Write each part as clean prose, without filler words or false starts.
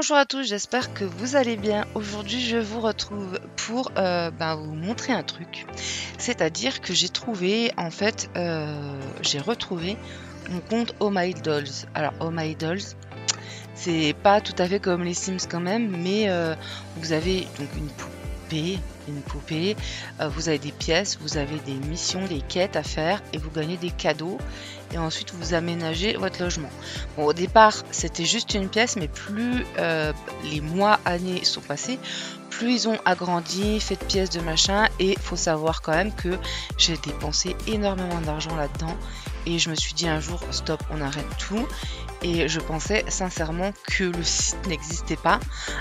Bonjour à tous, j'espère que vous allez bien. Aujourd'hui, je vous retrouve pour vous montrer un truc. C'est-à-dire que j'ai trouvé, j'ai retrouvé mon compte Oh My Dolls. Alors, Oh My Dolls, c'est pas tout à fait comme les Sims quand même, mais vous avez donc une poupée, vous avez des pièces, vous avez des missions, des quêtes à faire et vous gagnez des cadeaux et ensuite vous aménagez votre logement. Bon, au départ c'était juste une pièce, mais plus les mois, années sont passés, plus ils ont agrandi, fait de pièces de machin, et faut savoir quand même que j'ai dépensé énormément d'argent là-dedans et je me suis dit un jour stop, on arrête tout. Et je pensais sincèrement que le site n'existait pas,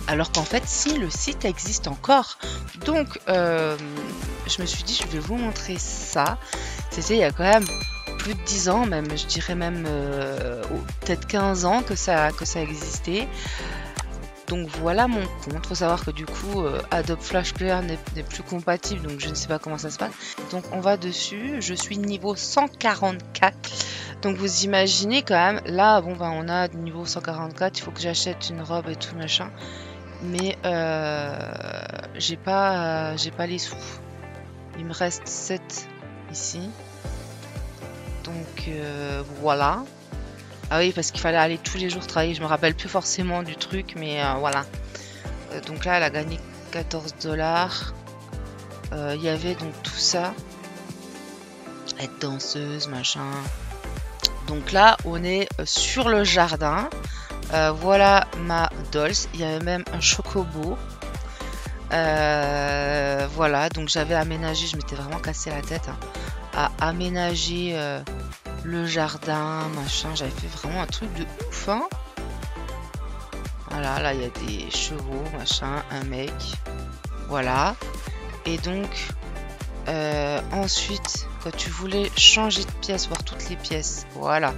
alors qu'en fait si, le site existe encore. Donc je me suis dit je vais vous montrer ça. C'était il y a quand même plus de 10 ans, même je dirais même peut-être 15 ans que ça existait. Donc voilà mon compte. Faut savoir que du coup Adobe Flash Player n'est plus compatible, donc je ne sais pas comment ça se passe. Donc on va dessus, je suis niveau 144. Donc vous imaginez quand même, là bon on a niveau 144, il faut que j'achète une robe et tout machin. Mais j'ai pas les sous. Il me reste 7 ici. Donc voilà. Ah oui, parce qu'il fallait aller tous les jours travailler. Je me rappelle plus forcément du truc, mais voilà. Donc là, elle a gagné 14 $. Il y avait donc tout ça. Être danseuse, machin. Donc là, on est sur le jardin. Voilà ma Dolls. Il y avait même un chocobo. Voilà, donc j'avais aménagé, je m'étais vraiment cassé la tête à aménager le jardin, machin. J'avais fait vraiment un truc de ouf, hein. Voilà, là il y a des chevaux, machin, un mec. Voilà. Et donc ensuite, quand tu voulais changer de pièce, voir toutes les pièces, voilà.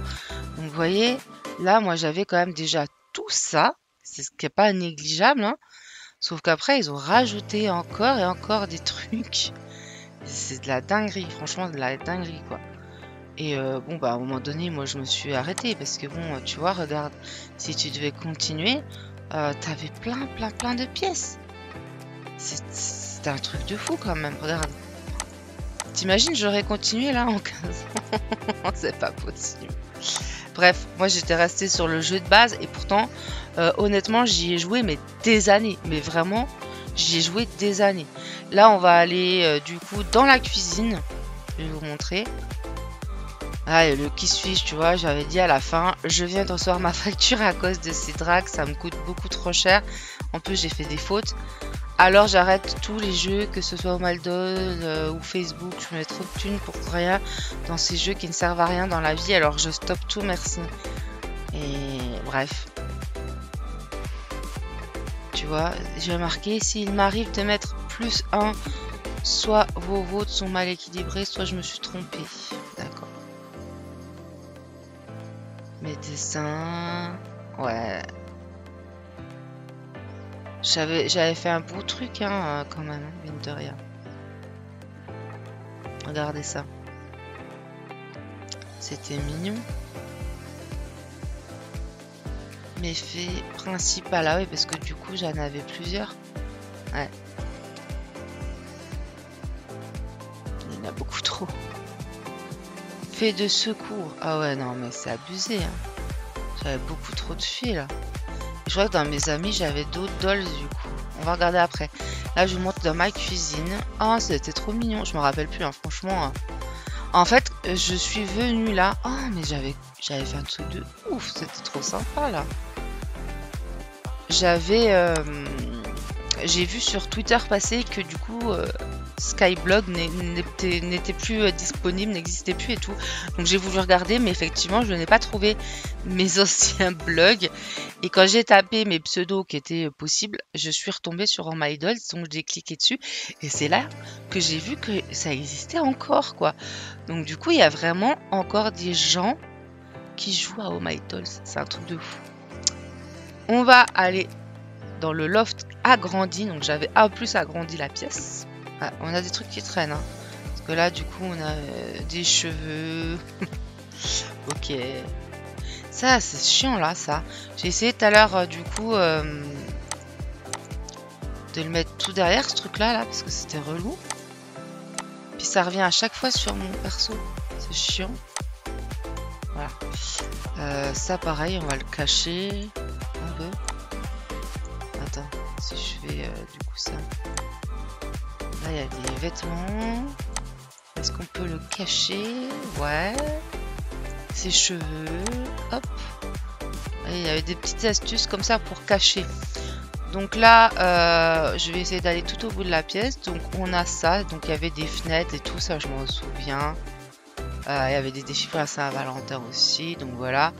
Donc vous voyez, là moi j'avais quand même déjà tout ça. C'est ce qui n'est pas négligeable, hein. Sauf qu'après ils ont rajouté encore et encore des trucs. C'est de la dinguerie, franchement de la dinguerie quoi. Et à un moment donné, moi je me suis arrêtée parce que bon, tu vois, regarde, si tu devais continuer, t'avais plein de pièces. C'est un truc de fou quand même, regarde. T'imagines, j'aurais continué là en 15 ans. C'est pas possible. Bref, moi j'étais restée sur le jeu de base et pourtant, honnêtement, j'y ai joué mais des années. Mais vraiment, j'y ai joué des années. Là, on va aller du coup dans la cuisine. Je vais vous montrer. Ah, et le qui suis-je, tu vois, j'avais dit à la fin, je viens de recevoir ma facture à cause de ces drags, ça me coûte beaucoup trop cher. En plus, j'ai fait des fautes. Alors, j'arrête tous les jeux, que ce soit au Maldol ou Facebook. Je mets trop de thunes pour rien dans ces jeux qui ne servent à rien dans la vie. Alors, je stoppe tout, merci. Et bref. Tu vois, j'ai marqué, s'il m'arrive de mettre +1, soit vos votes sont mal équilibrés, soit je me suis trompée. D'accord. Mes dessins, ouais. J'avais fait un beau truc, hein, quand même, mine de rien. Regardez ça. C'était mignon. Mes faits principaux, ah oui, parce que du coup, j'en avais plusieurs. Ouais. Il y en a beaucoup trop. Fait de secours. Ah ouais, non, mais c'est abusé, hein. J'avais beaucoup trop de filles, là. Je crois que dans mes amis, j'avais d'autres dolls, du coup. On va regarder après. Là, je vous montre dans ma cuisine. Oh, c'était trop mignon. Je me rappelle plus, hein, franchement. En fait, je suis venue là. Oh, mais j'avais fait un truc de ouf. C'était trop sympa, là. J'ai vu sur Twitter passer que du coup Skyblog n'était plus disponible, n'existait plus et tout. Donc j'ai voulu regarder, mais effectivement je n'ai pas trouvé mes anciens blogs. Et quand j'ai tapé mes pseudos qui étaient possibles, je suis retombée sur Oh My Dolls, donc j'ai cliqué dessus. Et c'est là que j'ai vu que ça existait encore, quoi. Donc du coup il y a vraiment encore des gens qui jouent à Oh My Dolls. C'est un truc de fou. On va aller dans le loft agrandi, donc j'avais plus agrandi la pièce. Ah, on a des trucs qui traînent, hein. Parce que là du coup on a des cheveux. Ok. Ça, c'est chiant là, ça. J'ai essayé tout à l'heure, du coup, de le mettre tout derrière ce truc là, parce que c'était relou. Puis ça revient à chaque fois sur mon perso. C'est chiant. Voilà. Ça, pareil, on va le cacher un peu. Attends, si je fais du coup ça. Là, il y a des vêtements. Est-ce qu'on peut le cacher? Ouais. Ses cheveux. Hop. Et il y avait des petites astuces comme ça pour cacher. Donc là, je vais essayer d'aller tout au bout de la pièce. Donc on a ça. Donc il y avait des fenêtres et tout ça, je m'en souviens. Il y avait des déchiffres à Saint-Valentin aussi. Donc voilà.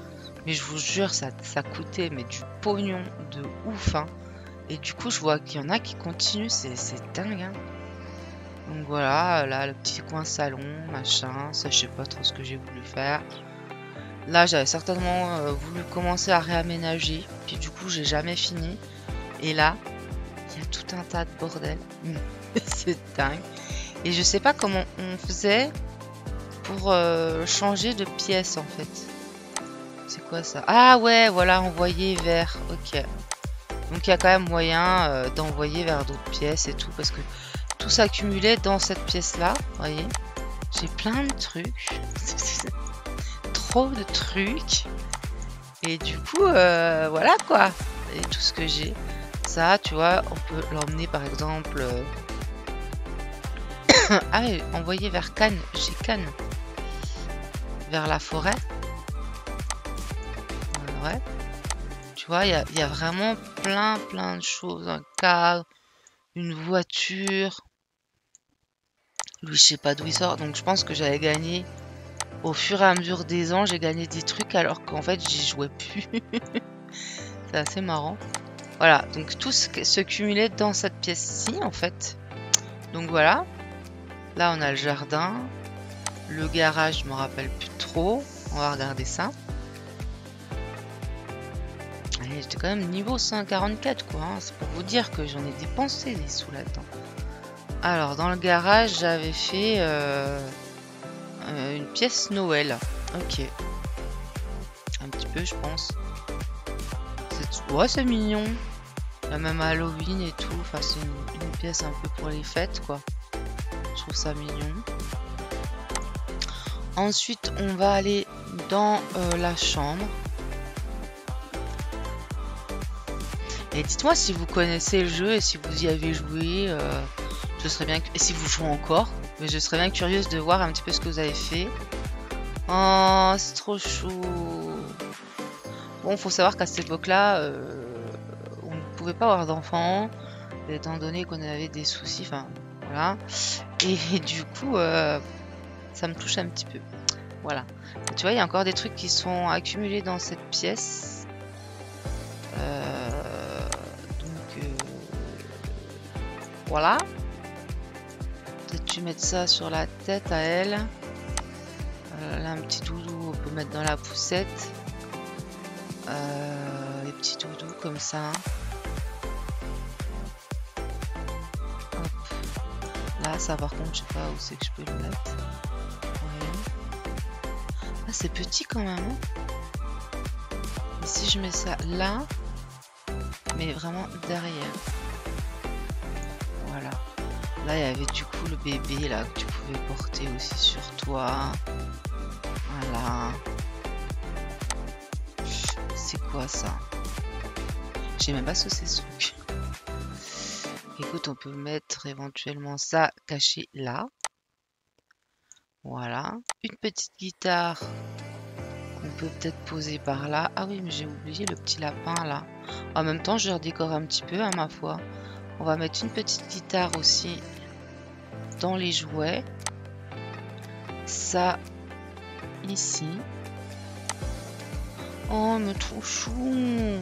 Mais je vous jure, ça coûtait mais du pognon de ouf. Hein. Et du coup, je vois qu'il y en a qui continuent. C'est dingue. Hein. Donc voilà, là, le petit coin salon, machin. Ça, je sais pas trop ce que j'ai voulu faire. Là, j'avais certainement voulu commencer à réaménager. Puis du coup, j'ai jamais fini. Et là, il y a tout un tas de bordel. C'est dingue. Et je sais pas comment on faisait pour changer de pièce, en fait. C'est quoi ça? Ah ouais, voilà, envoyer vers. Ok. Donc il y a quand même moyen d'envoyer vers d'autres pièces et tout. Parce que tout s'accumulait dans cette pièce-là. Vous voyez? J'ai plein de trucs. Trop de trucs. Et du coup, voilà quoi. Et tout ce que j'ai. Ça, tu vois, on peut l'emmener par exemple. Ah oui, envoyer vers Cannes. J'ai Cannes. Vers la forêt. Ouais. Tu vois, il y a vraiment plein de choses. Un cadre, une voiture. Lui, je sais pas d'où il sort. Donc je pense que j'avais gagné. Au fur et à mesure des ans, j'ai gagné des trucs alors qu'en fait, j'y jouais plus. C'est assez marrant. Voilà, donc tout se cumulait dans cette pièce-ci, en fait. Donc voilà. Là, on a le jardin. Le garage, je me rappelle plus trop. On va regarder ça. Allez, j'étais quand même niveau 144, quoi. Hein. C'est pour vous dire que j'en ai dépensé des sous là-dedans. Alors, dans le garage, j'avais fait une pièce Noël. Ok. Un petit peu, je pense. Ouais, c'est mignon. Il y a même Halloween et tout. Enfin, c'est une pièce un peu pour les fêtes, quoi. Je trouve ça mignon. Ensuite, on va aller dans la chambre. Et dites-moi si vous connaissez le jeu et si vous y avez joué. Je serais bien... Et si vous jouez encore. Mais je serais bien curieuse de voir un petit peu ce que vous avez fait. Oh, c'est trop chou. Bon, faut savoir qu'à cette époque-là, on ne pouvait pas avoir d'enfants. Étant donné qu'on avait des soucis. Enfin, voilà. Et du coup, ça me touche un petit peu. Voilà. Et tu vois, il y a encore des trucs qui sont accumulés dans cette pièce. Voilà. Peut-être tu mets ça sur la tête à elle. Là, un petit doudou, on peut mettre dans la poussette. Les petits doudous comme ça. Hop. Là, ça par contre, je sais pas où c'est que je peux le mettre. Ouais. Ah, c'est petit quand même. Hein. Et si je mets ça là, mais vraiment derrière. Voilà. Là, il y avait du coup le bébé là que tu pouvais porter aussi sur toi. Voilà. C'est quoi ça? Je sais même pas ce que c'est ce truc. Écoute, on peut mettre éventuellement ça caché là. Voilà. Une petite guitare qu'on peut peut-être poser par là. Ah oui, mais j'ai oublié le petit lapin là. En même temps, je redécore un petit peu, hein, ma foi. On va mettre une petite guitare aussi dans les jouets. Ça, ici. Oh, mais trop chou.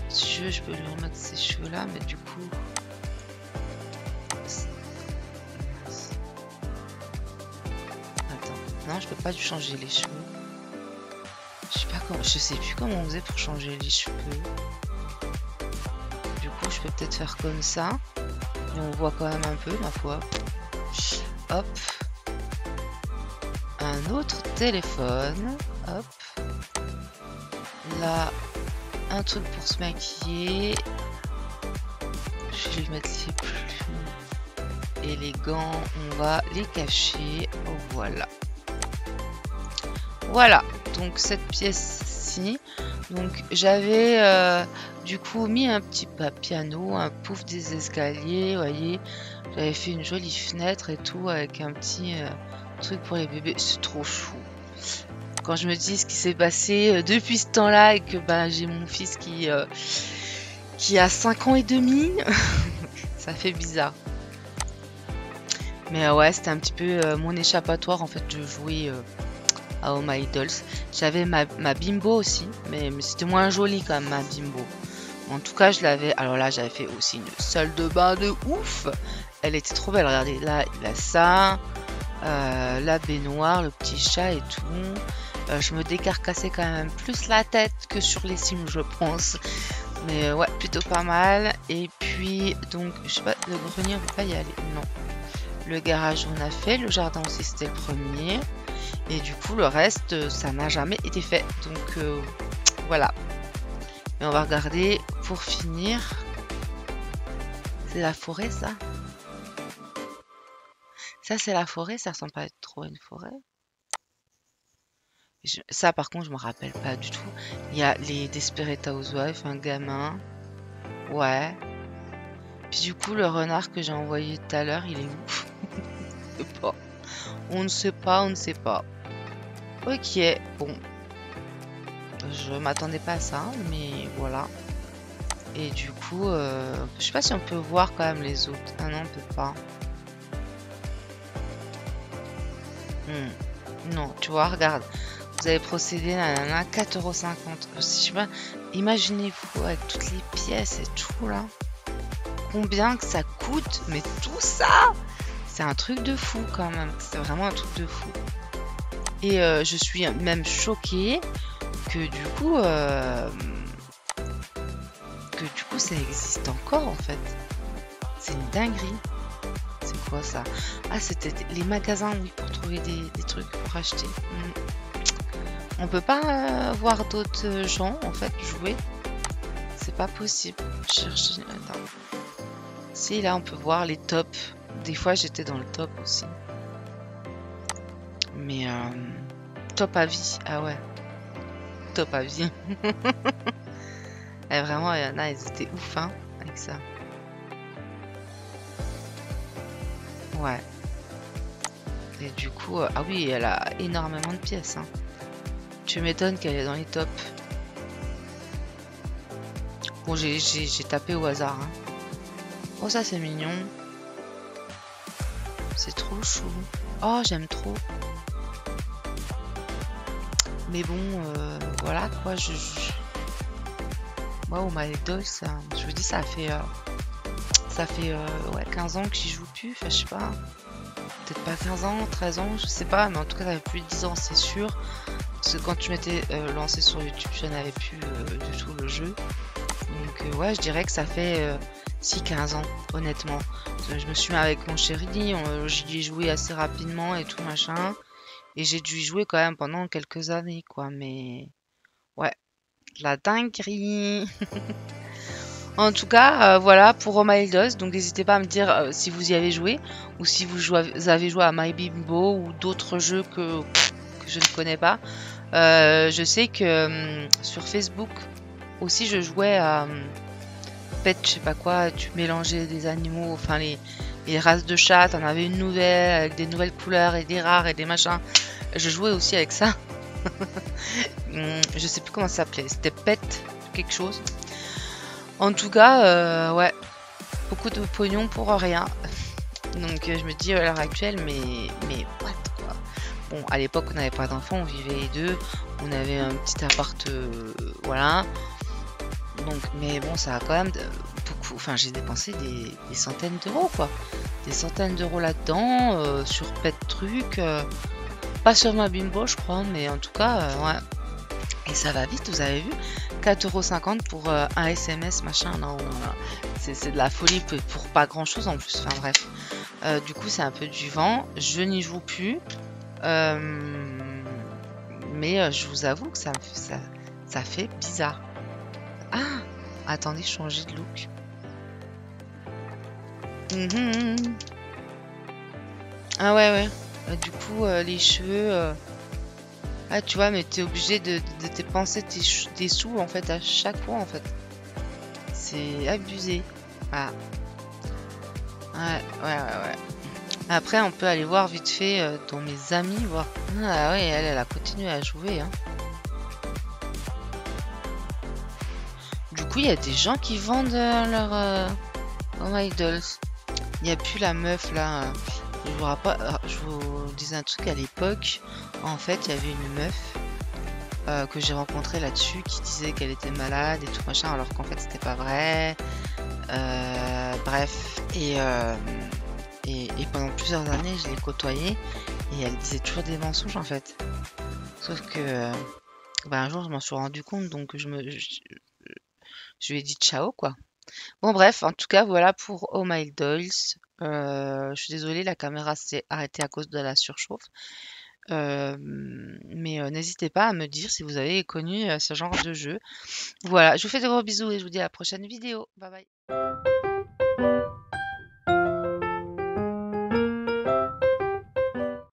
Si je peux lui remettre ses cheveux là, mais du coup... Attends, non, je peux pas lui changer les cheveux. Je sais pas comment, je sais plus comment on faisait pour changer les cheveux. Du coup, je peux peut-être faire comme ça. Et on voit quand même un peu, ma foi. Hop. Un autre téléphone. Hop. là un truc pour se maquiller. Je vais lui mettre les plumes et les gants, on va les cacher. Voilà. Voilà, donc cette pièce-ci. Donc j'avais du coup mis un petit piano, un pouf des escaliers, vous voyez. J'avais fait une jolie fenêtre et tout avec un petit truc pour les bébés. C'est trop chou. Quand je me dis ce qui s'est passé depuis ce temps-là et que bah, j'ai mon fils qui a 5 ans et demi, ça fait bizarre. Mais ouais, c'était un petit peu mon échappatoire en fait de jouer à Oh My Dolls. J'avais ma bimbo aussi, mais c'était moins joli quand même ma bimbo. En tout cas, je l'avais. Alors là, j'avais fait aussi une salle de bain de ouf. Elle était trop belle. Regardez, là, il a ça, la baignoire, le petit chat et tout. Je me décarcassais quand même plus la tête que sur les Sims, je pense. Mais ouais, plutôt pas mal. Et puis, donc, je sais pas, le grenier, on peut pas y aller. Non. Le garage, on a fait. Le jardin aussi, c'était le premier. Et du coup, le reste, ça n'a jamais été fait. Donc, voilà. Et on va regarder pour finir. C'est la forêt, ça? Ça, c'est la forêt. Ça ressemble pas trop à une forêt. Ça, par contre, je me rappelle pas du tout. Il y a les Desperate Housewives, un gamin. Ouais. Puis du coup, le renard que j'ai envoyé tout à l'heure, il est où? On ne sait pas, on ne sait pas. Ok, bon. Je m'attendais pas à ça, mais voilà. Et du coup, je sais pas si on peut voir quand même les autres. Ah non, on peut pas. Non, tu vois, regarde. Vous avez procédé à 4,50 €. Je sais pas, imaginez-vous avec toutes les pièces et tout là. Combien que ça coûte? Mais tout ça, c'est un truc de fou quand même. C'est vraiment un truc de fou. Et je suis même choquée que du coup, ça existe encore en fait. C'est une dinguerie. C'est quoi ça? Ah, c'était les magasins, oui, pour trouver des trucs pour acheter. On peut pas voir d'autres gens en fait jouer. C'est pas possible. Chercher. Attends. Si, là on peut voir les tops. Des fois j'étais dans le top aussi. Mais top à vie. Ah ouais. Top à vie. Et vraiment, il y en a, ils étaient ouf hein, avec ça. Ouais. Et du coup, ah oui, elle a énormément de pièces. Hein. Tu m'étonnes qu'elle est dans les tops. Bon, j'ai tapé au hasard. Hein. Oh, ça c'est mignon. C'est trop chou. Oh, j'aime trop. Mais bon, voilà quoi. Waouh, My Dolls, je vous dis, ça fait ouais, 15 ans que j'y joue plus. Enfin, je sais pas. Peut-être pas 15 ans, 13 ans, je sais pas. Mais en tout cas, ça fait plus de 10 ans, c'est sûr. Parce que quand tu m'étais lancé sur YouTube, je n'avais plus du tout le jeu. Donc ouais, je dirais que ça fait 6-15 ans, honnêtement. Je me suis mis avec mon chéri, j'y ai joué assez rapidement et tout machin. Et j'ai dû y jouer quand même pendant quelques années, quoi. Mais ouais, la dinguerie. En tout cas, voilà pour Oh My Dolls. Donc n'hésitez pas à me dire si vous y avez joué ou si vous avez joué à My Bimbo ou d'autres jeux que je ne connais pas. Je sais que sur Facebook aussi je jouais à Pet, je sais pas quoi, tu mélangeais des animaux, enfin les races de chats, t'en avais une nouvelle avec des nouvelles couleurs et des rares et des machins. Je jouais aussi avec ça. Je sais plus comment ça s'appelait, c'était Pet quelque chose. En tout cas, ouais, beaucoup de pognon pour rien. Donc je me dis à l'heure actuelle, mais what quoi. Bon, à l'époque on n'avait pas d'enfants, on vivait les deux, on avait un petit appart, voilà. Donc, mais bon, ça a quand même beaucoup. Enfin, j'ai dépensé des centaines d'euros, quoi. Des centaines d'euros là-dedans, sur pet trucs. Pas sur ma bimbo, je crois, mais en tout cas, ouais. Et ça va vite, vous avez vu? 4,50 € pour un SMS, machin. Non, c'est de la folie pour pas grand-chose en plus. Enfin, bref. Du coup, c'est un peu du vent. Je n'y joue plus. Mais je vous avoue que Ça fait bizarre. Ah! Attendez, changer de look. Mhm. Ah ouais, ouais. Du coup, les cheveux... Ah, tu vois, mais t'es obligé de dépenser tes sous, en fait, à chaque fois, en fait. C'est abusé. Ah. Ouais, ouais, ouais, ouais. Après, on peut aller voir vite fait dans mes amis, voir. Ah ouais, elle a continué à jouer, hein. Du coup, il y a des gens qui vendent Oh My Dolls. Il n'y a plus la meuf là. Je vous disais un truc à l'époque. En fait, il y avait une meuf que j'ai rencontrée là-dessus qui disait qu'elle était malade et tout machin, alors qu'en fait, c'était pas vrai. Bref. Et pendant plusieurs années, je l'ai côtoyée et elle disait toujours des mensonges en fait. Sauf que bah, un jour, je m'en suis rendu compte, donc je lui ai dit ciao quoi. Bon bref, en tout cas, voilà pour Oh My Dolls. Je suis désolée, la caméra s'est arrêtée à cause de la surchauffe. Mais n'hésitez pas à me dire si vous avez connu ce genre de jeu. Voilà, je vous fais de gros bisous et je vous dis à la prochaine vidéo. Bye bye.